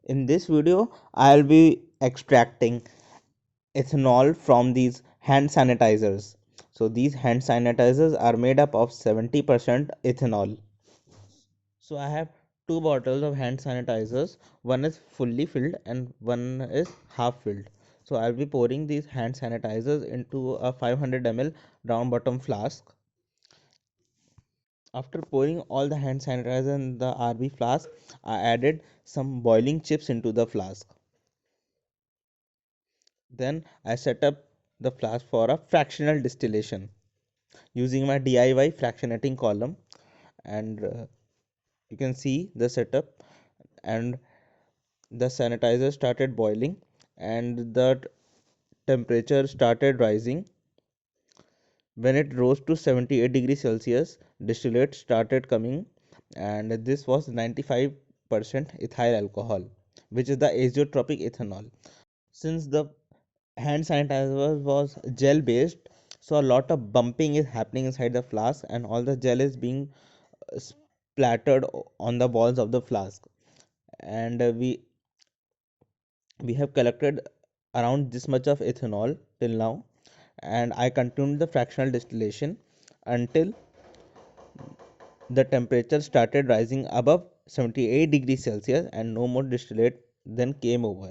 In this video, I'll be extracting ethanol from these hand sanitizers. So these hand sanitizers are made up of 70% ethanol. So I have two bottles of hand sanitizers. One is fully filled and one is half filled. So I'll be pouring these hand sanitizers into a 500 ml round bottom flask. After pouring all the hand sanitizer in the RB flask, I added some boiling chips into the flask. Then I set up the flask for a fractional distillation using my DIY fractionating column, and you can see the setup. And the sanitizer started boiling and the temperature started rising. When it rose to 78 degrees Celsius, distillate started coming, and this was 95% ethyl alcohol, which is the azeotropic ethanol. Since the hand sanitizer was gel based, so a lot of bumping is happening inside the flask and all the gel is being splattered on the walls of the flask. And we have collected around this much of ethanol till now, and I continued the fractional distillation until the temperature started rising above 78 degrees Celsius and no more distillate then came over.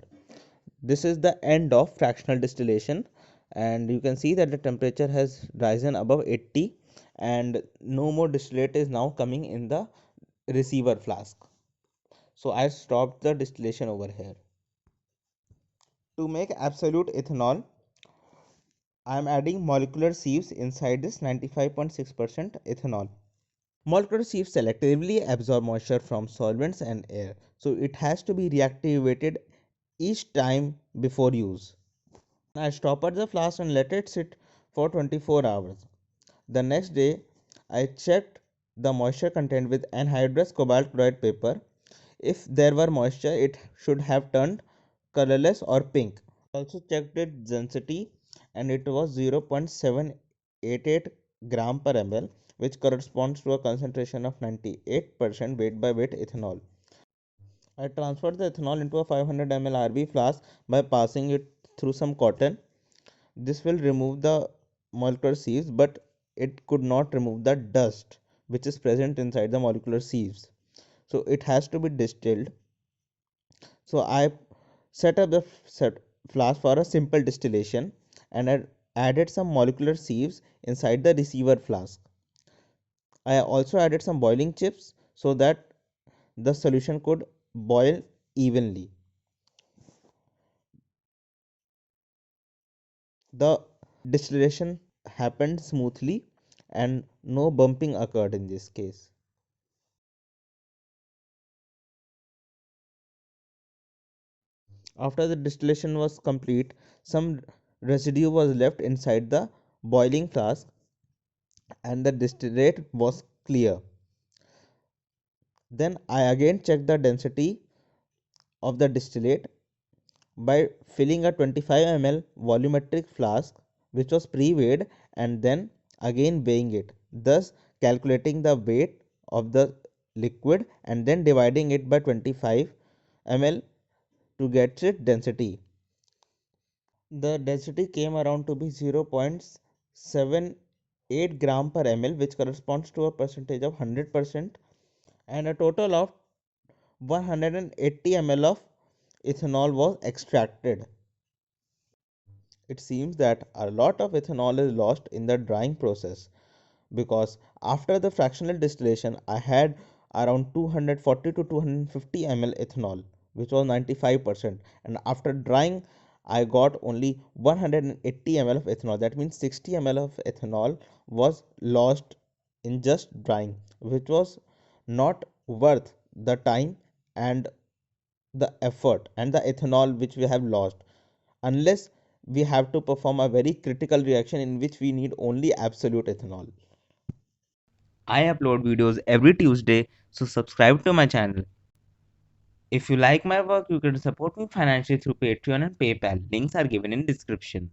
This is the end of fractional distillation, and you can see that the temperature has risen above 80 and no more distillate is now coming in the receiver flask. So I stopped the distillation over here. To make absolute ethanol, I am adding molecular sieves inside this 95.6% ethanol. Molecular sieves selectively absorb moisture from solvents and air, so it has to be reactivated each time before use. I stoppered the flask and let it sit for 24 hours. The next day, I checked the moisture content with anhydrous cobalt chloride paper. If there were moisture, it should have turned colorless or pink. I also checked its density and it was 0.788 gram per ml, which corresponds to a concentration of 98% weight by weight ethanol. I transferred the ethanol into a 500 ml RB flask by passing it through some cotton. This will remove the molecular sieves, but it could not remove the dust which is present inside the molecular sieves. So it has to be distilled. So I set up the flask for a simple distillation and I added some molecular sieves inside the receiver flask. I also added some boiling chips so that the solution could boil evenly. The distillation happened smoothly and no bumping occurred in this case. After the distillation was complete, some residue was left inside the boiling flask and the distillate was clear. Then I again checked the density of the distillate by filling a 25 ml volumetric flask which was pre-weighed and then again weighing it, thus calculating the weight of the liquid and then dividing it by 25 ml to get its density. The density came around to be 0.78 gram per ml, which corresponds to a percentage of 100%, and a total of 180 ml of ethanol was extracted. It seems that a lot of ethanol is lost in the drying process because after the fractional distillation I had around 240 to 250 ml ethanol, which was 95%, and after drying I got only 180 ml of ethanol. That means 60 ml of ethanol was lost in just drying, which was not worth the time and the effort and the ethanol which we have lost, unless we have to perform a very critical reaction in which we need only absolute ethanol. I upload videos every Tuesday, so subscribe to my channel. If you like my work, you can support me financially through Patreon and PayPal. Links are given in description.